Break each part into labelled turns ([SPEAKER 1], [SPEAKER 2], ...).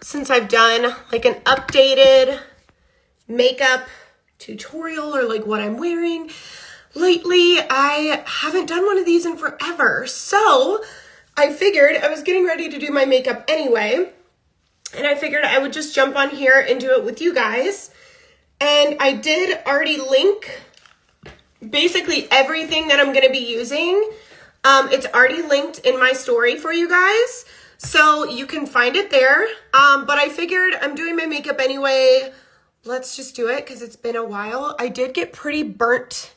[SPEAKER 1] since I've done like an updated makeup tutorial or like what I'm wearing. Lately, I haven't done one of these in forever. So I figured I was getting ready to do my makeup anyway. And I figured I would just jump on here and do it with you guys. And I did already link basically everything that I'm going to be using. It's already linked in my story for you guys. So you can find it there. But I figured I'm doing my makeup anyway. Let's just do it because it's been a while. I did get pretty burnt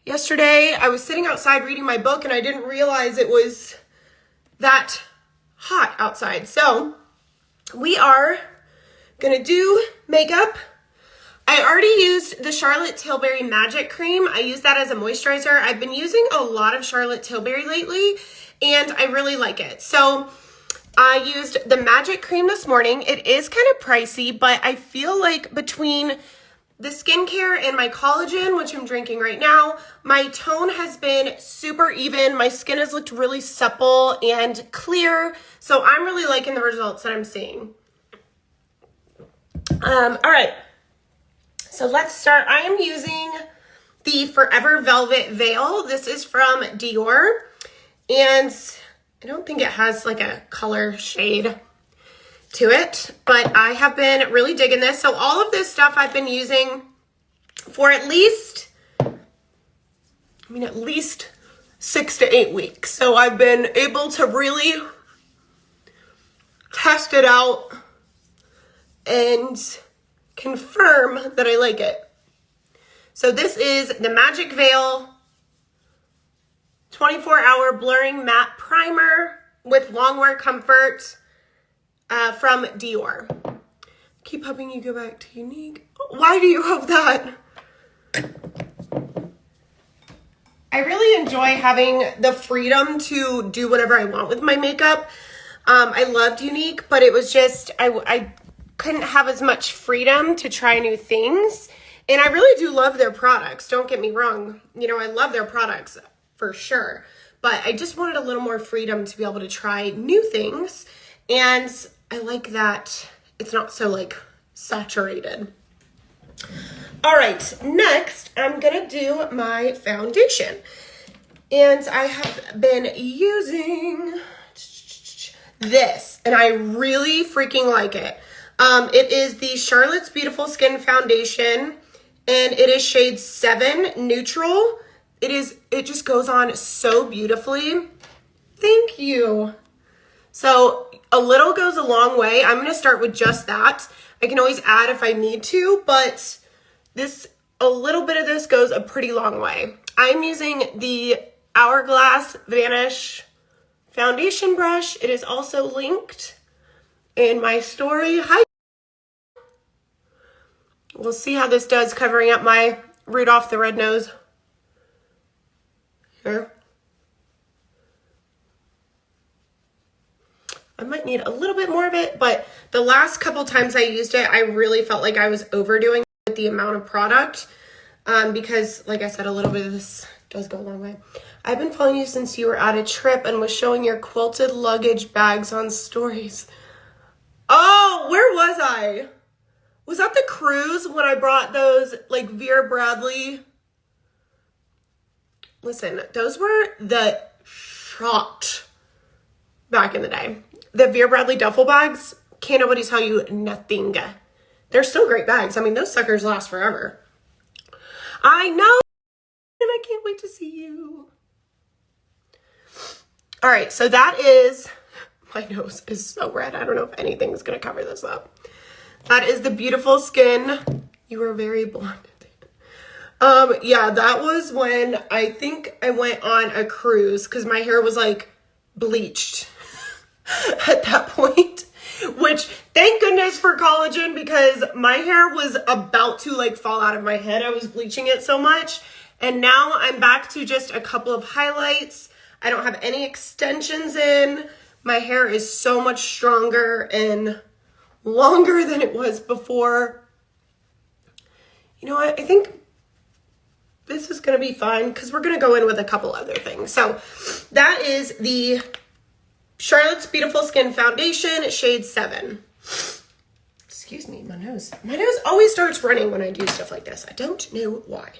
[SPEAKER 1] yesterday. I was sitting outside reading my book and I didn't realize it was that hot outside. So we are gonna do makeup. I already used the Charlotte Tilbury Magic Cream. I use that as a moisturizer. I've been using a lot of Charlotte Tilbury lately and I really like it. So I used the Magic Cream this morning. It is kind of pricey, but I feel like between the skincare and my collagen, which I'm drinking right now, my tone has been super even. My skin has looked really supple and clear. So I'm really liking the results that I'm seeing. All right. So let's start. I am using the Forever Velvet Veil. This is from Dior. And I don't think it has like a color shade to it, but I have been really digging this. So all of this stuff I've been using for at least 6 to 8 weeks. So I've been able to really test it out and confirm that I like it. So this is the Magic Veil 24-hour blurring matte primer with longwear comfort. From Dior. Keep hoping you go back to Unique. Why do you hope that? I really enjoy having the freedom to do whatever I want with my makeup. I loved Unique, but it was just, I couldn't have as much freedom to try new things. And I really do love their products. Don't get me wrong. You know, I love their products for sure. But I just wanted a little more freedom to be able to try new things. And I like that it's not so like saturated. All right, next I'm gonna do my foundation. And I have been using this and I really freaking like it. It is the Charlotte's Beautiful Skin Foundation and it is shade 7 Neutral. It just goes on so beautifully. Thank you. So a little goes a long way. I'm going to start with just that. I can always add if I need to, but a little bit of this goes a pretty long way. I'm using the Hourglass Vanish foundation brush. It is also linked in my story. Hi. We'll see how this does covering up my Rudolph the Red Nose. Here. I might need a little bit more of it, but the last couple times I used it, I really felt like I was overdoing it with the amount of product because, like I said, a little bit of this does go a long way. I've been following you since you were at a trip and was showing your quilted luggage bags on stories. Oh, where was I? Was that the cruise when I brought those, like, Vera Bradley? Listen, those were the shot back in the day. The Vera Bradley duffel bags, can't nobody tell you nothing. They're still great bags. I mean, those suckers last forever. I know, and I can't wait to see you. All right, so that is, my nose is so red. I don't know if anything's gonna cover this up. That is the Beautiful Skin. You were very blonde. Yeah, that was when I think I went on a cruise because my hair was like bleached at that point, which thank goodness for collagen because my hair was about to like fall out of my head. I was bleaching it so much. And now I'm back to just a couple of highlights. I don't have any extensions in. My hair is so much stronger and longer than it was before. You know what? I think this is going to be fine because we're going to go in with a couple other things. So that is the Charlotte's Beautiful Skin Foundation, shade 7. Excuse me, my nose. My nose always starts running when I do stuff like this. I don't know why.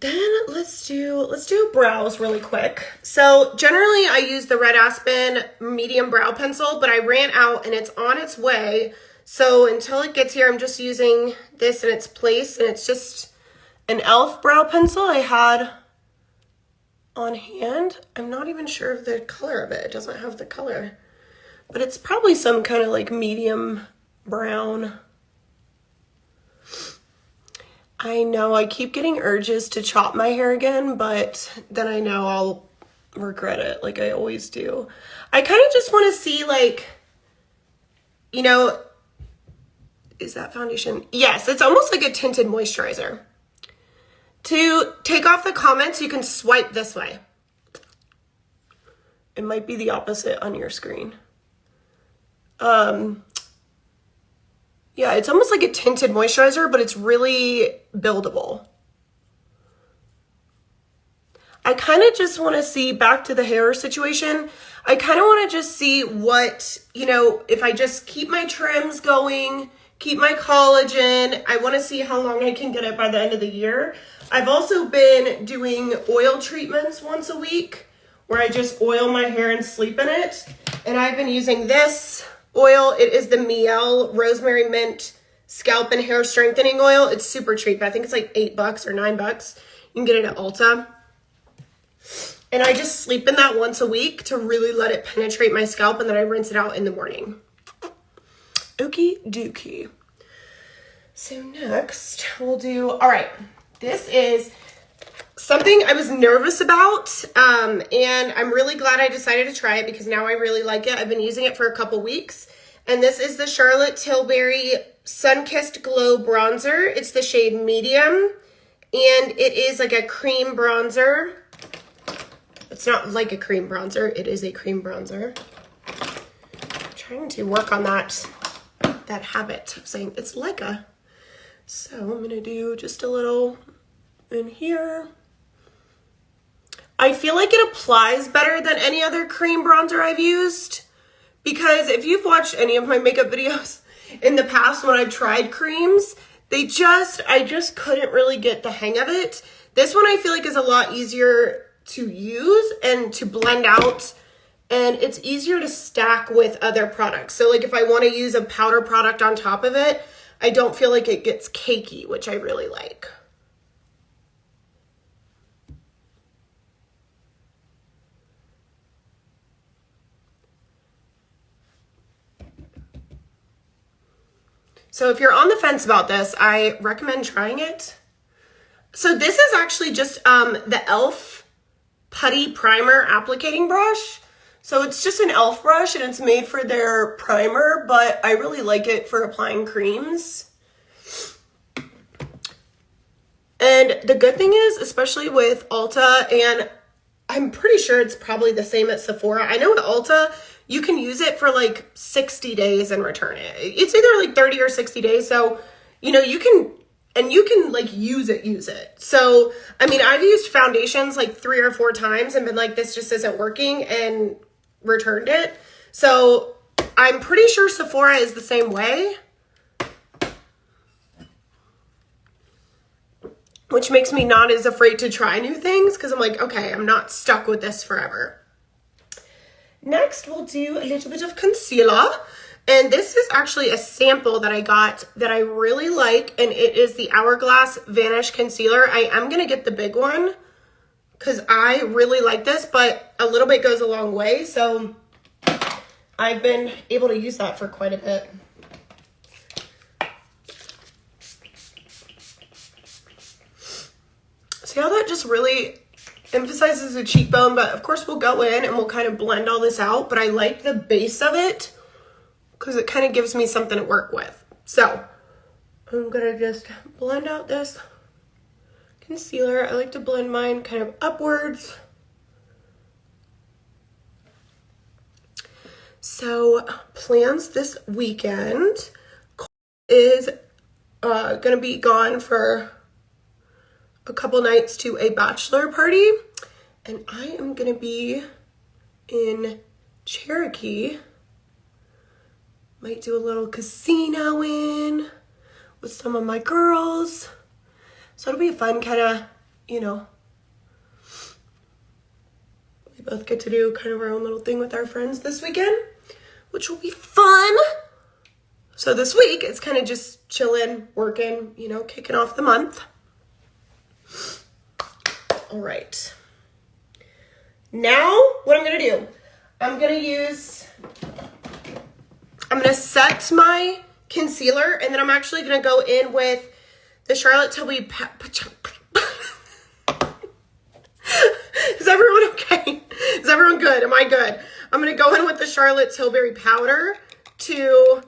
[SPEAKER 1] Then let's do brows really quick. So generally I use the Red Aspen medium brow pencil, but I ran out and it's on its way. So until it gets here, I'm just using this in its place, and it's just an e.l.f. brow pencil I had on hand. I'm not even sure of the color of it. It doesn't have the color, but it's probably some kind of like medium brown. I know I keep getting urges to chop my hair again, but then I know I'll regret it like I always do. I kind of just want to see, like, you know, is that foundation? Yes, it's almost like a tinted moisturizer. To take off the comments, you can swipe this way. It might be the opposite on your screen. Yeah, it's almost like a tinted moisturizer, but it's really buildable. I kind of just want to see, back to the hair situation, I kind of want to just see what, you know, if I just keep my trims going, keep my collagen, I want to see how long I can get it by the end of the year. I've also been doing oil treatments once a week where I just oil my hair and sleep in it. And I've been using this oil. It is the Mielle Rosemary Mint Scalp and Hair Strengthening Oil. It's super cheap. I think it's like $8 or $9. You can get it at Ulta. And I just sleep in that once a week to really let it penetrate my scalp, and then I rinse it out in the morning. Okie dokie. So next we'll do, all right, this is something I was nervous about, and I'm really glad I decided to try it because now I really like it. I've been using it for a couple weeks, and this is the Charlotte Tilbury Sun-Kissed Glow Bronzer. It's the shade Medium, and it is like a cream bronzer. It's not like a cream bronzer, it is a cream bronzer. I'm trying to work on that habit of saying it's like a. So I'm gonna do just a little in here. I feel like it applies better than any other cream bronzer I've used, because if you've watched any of my makeup videos in the past when I've tried creams, I just couldn't really get the hang of it. This one I feel like is a lot easier to use and to blend out, and it's easier to stack with other products. So like if I want to use a powder product on top of it, I don't feel like it gets cakey, which I really like. So if you're on the fence about this, I recommend trying it. So this is actually just the e.l.f. Putty Primer Applicating Brush. So it's just an e.l.f. brush, and it's made for their primer, but I really like it for applying creams. And the good thing is, especially with Ulta, and I'm pretty sure it's probably the same at Sephora. I know at Ulta, you can use it for like 60 days and return it. It's either like 30 or 60 days. So, you know, you can like use it. So, I mean, I've used foundations like 3 or 4 times and been like, this just isn't working, and returned it. So I'm pretty sure Sephora is the same way, which makes me not as afraid to try new things, because I'm like, okay, I'm not stuck with this forever. Next, we'll do a little bit of concealer. And this is actually a sample that I got that I really like, and it is the Hourglass Vanish Concealer. I am going to get the big one because I really like this, but a little bit goes a long way. So I've been able to use that for quite a bit. See how that just really emphasizes the cheekbone, but of course we'll go in and we'll kind of blend all this out, but I like the base of it because it kind of gives me something to work with. So I'm gonna just blend out this concealer. I like to blend mine kind of upwards. So plans this weekend is gonna be gone for a couple nights to a bachelor party, and I am gonna be in Cherokee. Might do a little casino in with some of my girls. So it'll be a fun kind of, you know, we both get to do kind of our own little thing with our friends this weekend, which will be fun. So this week, it's kind of just chilling, working, you know, kicking off the month. All right. Now, what I'm going to do, I'm going to set my concealer, and then I'm actually going to go in with the Charlotte Tilbury. Is everyone okay? Is everyone good? Am I good? I'm going to go in with the Charlotte Tilbury powder to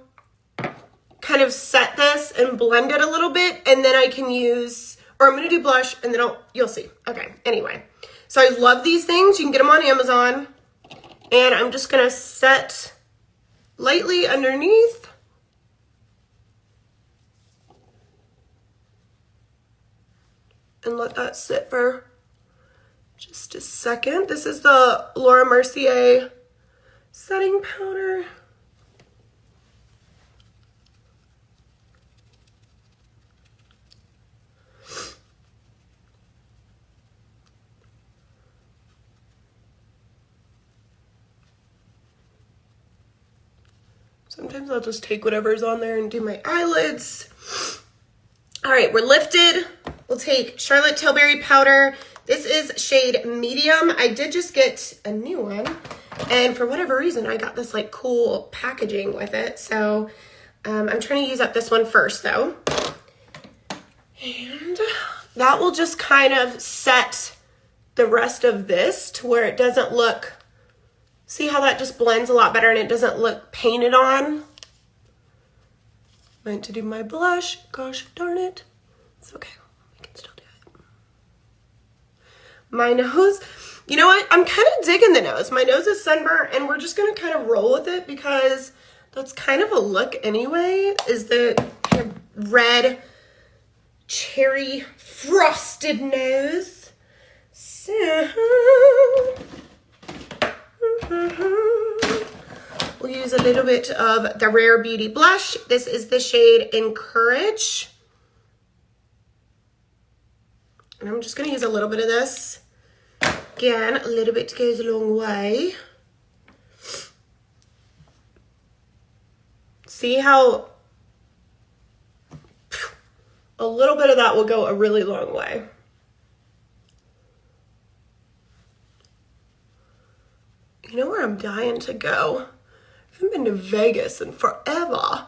[SPEAKER 1] kind of set this and blend it a little bit, and then I can use, or I'm going to do blush, and then you'll see. Okay, anyway. So I love these things. You can get them on Amazon, and I'm just going to set lightly underneath. And let that sit for just a second. This is the Laura Mercier setting powder. Sometimes I'll just take whatever's on there and do my eyelids. All right, we're lifted. We'll take Charlotte Tilbury powder. This is shade medium. I did just get a new one, and for whatever reason, I got this like cool packaging with it. So I'm trying to use up this one first though. And that will just kind of set the rest of this to where it doesn't look, see how that just blends a lot better and it doesn't look painted on. Meant to do my blush. Gosh darn it. It's okay. I can still do it. My nose. You know what? I'm kind of digging the nose. My nose is sunburnt, and we're just going to kind of roll with it because that's kind of a look anyway, is the kind of red cherry frosted nose. So we'll use a little bit of the Rare Beauty blush. This is the shade Encourage. And I'm just going to use a little bit of this. Again, a little bit goes a long way. See how a little bit of that will go a really long way. You know where I'm dying to go? I haven't been to Vegas in forever.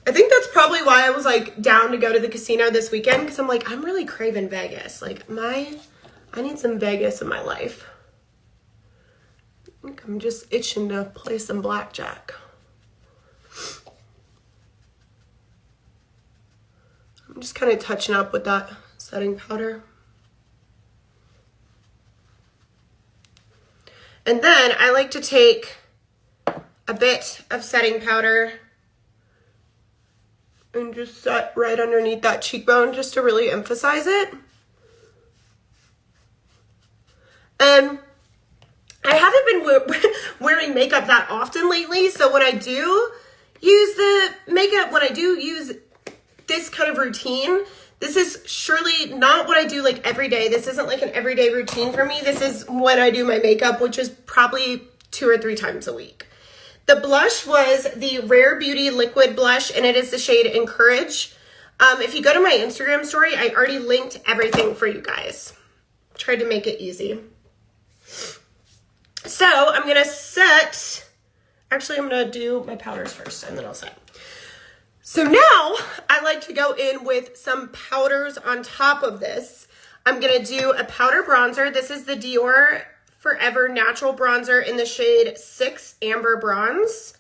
[SPEAKER 1] I think that's probably why I was like down to go to the casino this weekend, because I'm like, I'm really craving Vegas. Like I need some Vegas in my life. I think I'm just itching to play some blackjack. I'm just kind of touching up with that setting powder. And then I like to take a bit of setting powder and just set right underneath that cheekbone just to really emphasize it. And I haven't been wearing makeup that often lately, so when I do use the makeup, when I do use this kind of routine, this is surely not what I do like every day. This isn't like an everyday routine for me. This is when I do my makeup, which is probably 2 or 3 times a week. The blush was the Rare Beauty liquid blush, and it is the shade Encourage. If you go to my Instagram story, I already linked everything for you guys. Tried to make it easy. So I'm going to set, actually I'm going to do my powders first and then I'll set. So now I like to go in with some powders on top of this. I'm going to do a powder bronzer. This is the Dior Forever Natural Bronzer in the shade 6 Amber Bronze.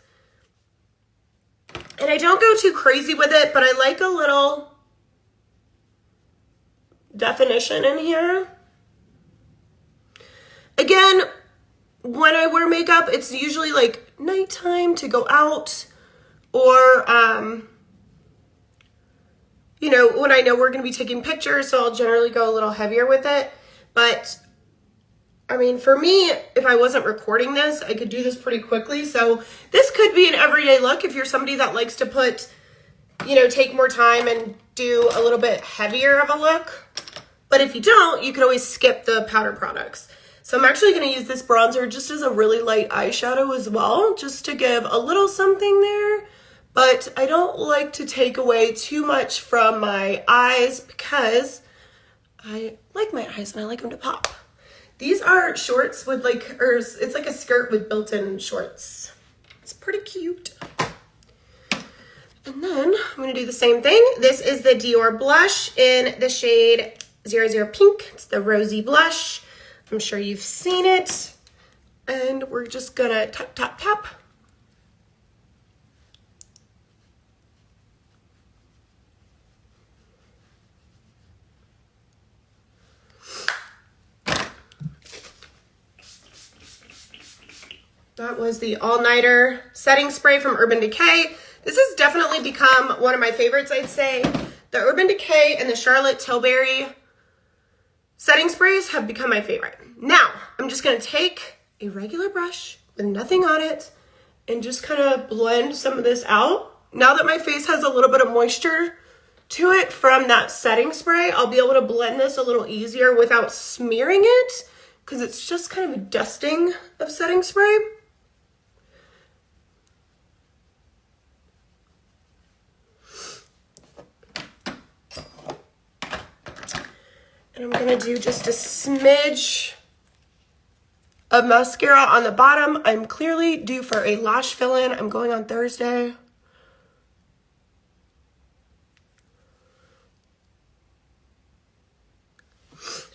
[SPEAKER 1] And I don't go too crazy with it, but I like a little definition in here. Again, when I wear makeup, it's usually like nighttime to go out, or you know, when I know we're going to be taking pictures, so I'll generally go a little heavier with it. But I mean, for me, if I wasn't recording this, I could do this pretty quickly. So this could be an everyday look if you're somebody that likes to put, you know, take more time and do a little bit heavier of a look. But if you don't, you could always skip the powder products. So I'm actually going to use this bronzer just as a really light eyeshadow as well, just to give a little something there. But I don't like to take away too much from my eyes because I like my eyes and I like them to pop. These are shorts with like, or it's like a skirt with built-in shorts. It's pretty cute. And then I'm going to do the same thing. This is the Dior blush in the shade 00 Pink. It's the rosy blush. I'm sure you've seen it. And we're just going to tap, tap, tap. That was the all-nighter setting spray from Urban Decay. This has definitely become one of my favorites, I'd say. The Urban Decay and the Charlotte Tilbury setting sprays have become my favorite. Now, I'm just gonna take a regular brush with nothing on it and just kind of blend some of this out. Now that my face has a little bit of moisture to it from that setting spray, I'll be able to blend this a little easier without smearing it because it's just kind of a dusting of setting spray. And I'm gonna do just a smidge of mascara on the bottom. I'm clearly due for a lash fill-in. I'm going on Thursday.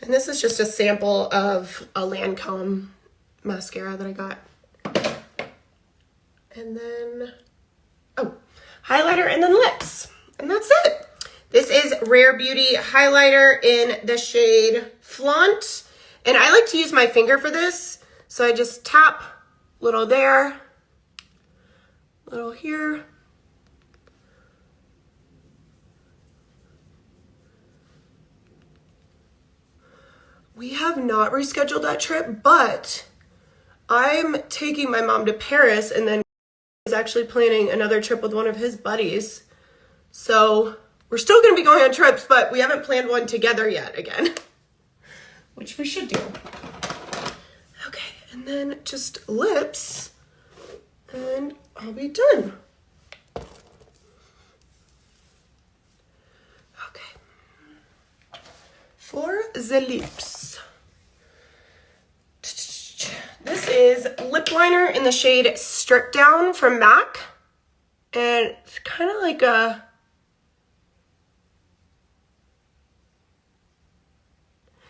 [SPEAKER 1] And this is just a sample of a Lancome mascara that I got. And then, oh, highlighter and then lips. And that's it. This is Rare Beauty highlighter in the shade Flaunt. And I like to use my finger for this. So I just tap, little there, little here. We have not rescheduled that trip, but I'm taking my mom to Paris and then is actually planning another trip with one of his buddies. So we're still going to be going on trips, but we haven't planned one together yet again, which we should do. Okay, and then just lips, and I'll be done. Okay, for the lips. This is lip liner in the shade Strip Down from MAC, and it's kind of like a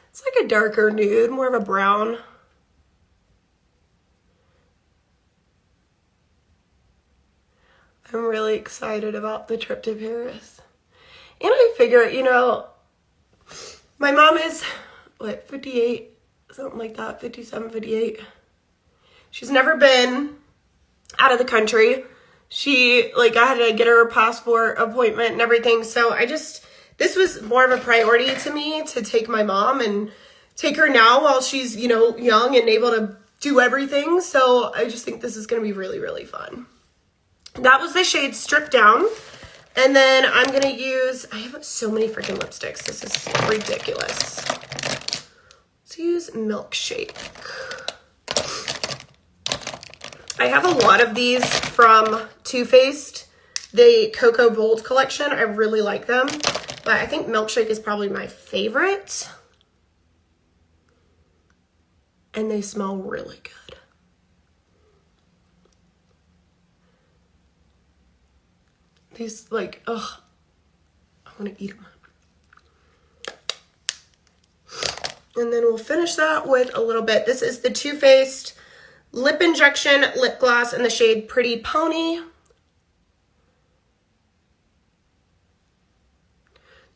[SPEAKER 1] it's like a darker nude, more of a brown. I'm really excited about the trip to Paris. And I figure, you know, my mom is, what, 58? Something like that, 57, 58. She's never been out of the country. I had to get her a passport appointment and everything. So this was more of a priority to me to take my mom and take her now while she's, you know, young and able to do everything. So I just think this is going to be really, really fun. That was the shade Strip Down. And then I'm going to use, I have so many freaking lipsticks. This is ridiculous. Let's use Milkshake. I have a lot of these from Too Faced, the Cocoa Bold collection. I really like them, but I think Milkshake is probably my favorite. And they smell really good. These, like, ugh, I want to eat them. And then we'll finish that with a little bit. This is the Too Faced Lip Injection Lip Gloss in the shade Pretty Pony.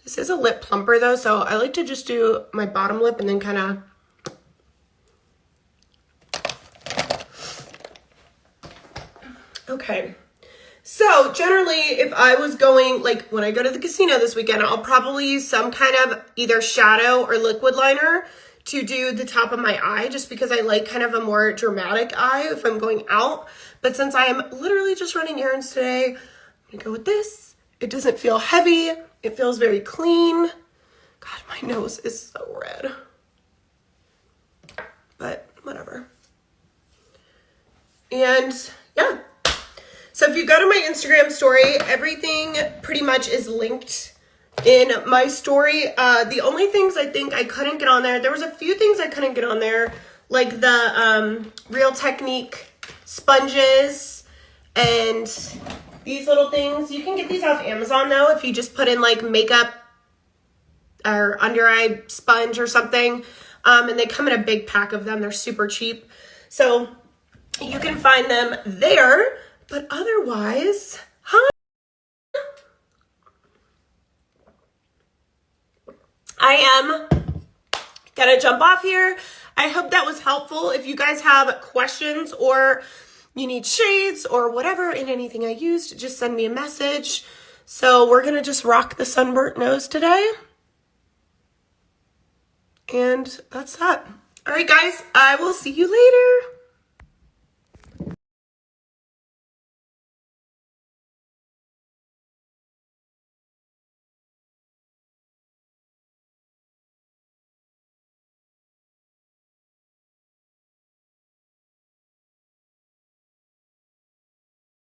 [SPEAKER 1] This is a lip plumper though, so I like to just do my bottom lip and then kind of okay. So generally, if I was going, like when I go to the casino this weekend, I'll probably use some kind of either shadow or liquid liner to do the top of my eye just because I like kind of a more dramatic eye if I'm going out. But since I am literally just running errands today, I'm gonna go with this. It doesn't feel heavy. It feels very clean. God, my nose is so red. But whatever. And yeah. So if you go to my Instagram story, everything pretty much is linked in my story. The only things I think I couldn't get on there was a few things I couldn't get on there, like the Real Technique sponges and these little things. You can get these off Amazon though if you just put in like makeup or under eye sponge or something. And they come in a big pack of them. They're super cheap. So you can find them there. But otherwise, I am gonna jump off here. I hope that was helpful. If you guys have questions or you need shades or whatever in anything I used, just send me a message. So we're gonna just rock the sunburnt nose today. And that's that. All right, guys, I will see you later.